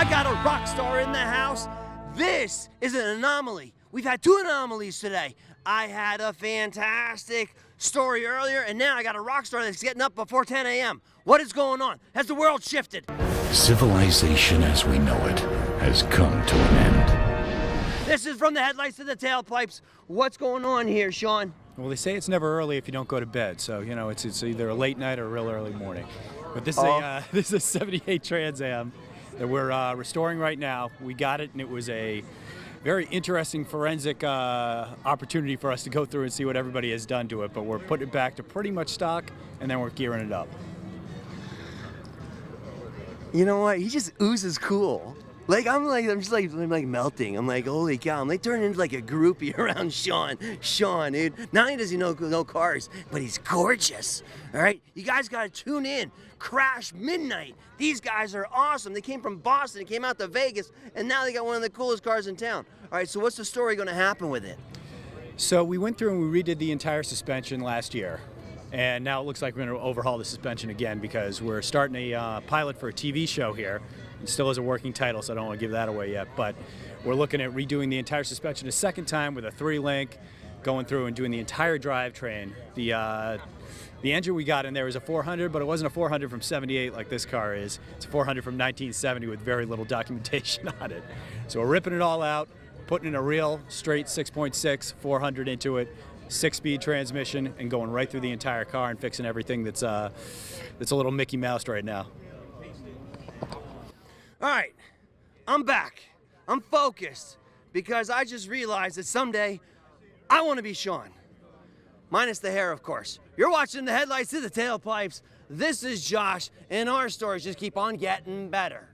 I got a rock star in the house. This is an anomaly. We've had two anomalies today. I had a fantastic story earlier, and now I got a rock star that's getting up before 10 a.m. What is going on? Has the world shifted? Civilization as we know it has come to an end. This is From the Headlights to the Tailpipes. What's going on here, Shaun? Well, they say it's never early if you don't go to bed, so you know it's either a late night or a real early morning. But this is a 78 Trans Am that we're restoring right now. We got it, and it was a very interesting forensic opportunity for us to go through and see what everybody has done to it. But we're putting it back to pretty much stock, and then we're gearing it up. You know what? He just oozes cool. I'm just like melting. I'm like, holy cow. I'm like turning into like a groupie around Shaun. Shaun, dude. Not only does he know cars, but he's gorgeous. All right? You guys got to tune in. Crash Midnight. These guys are awesome. They came from Boston, they came out to Vegas, and now they got one of the coolest cars in town. All right, so what's the story going to happen with it? So we went through and we redid the entire suspension last year. And now it looks like we're going to overhaul the suspension again because we're starting a pilot for a TV show here. It still has a working title, so I don't want to give that away yet. But we're looking at redoing the entire suspension a second time with a 3-link, going through and doing the entire drivetrain. The engine we got in there was a 400, but it wasn't a 400 from 78 like this car is. It's a 400 from 1970 with very little documentation on it. So we're ripping it all out, putting in a real straight 6.6 400 into it, 6-speed transmission, and going right through the entire car and fixing everything that's a little Mickey Mouse right now. All right, I'm back. I'm focused because I just realized that someday I want to be Shaun. Minus the hair, of course. You're watching the Headlights to the Tailpipes. This is Josh, and our stories just keep on getting better.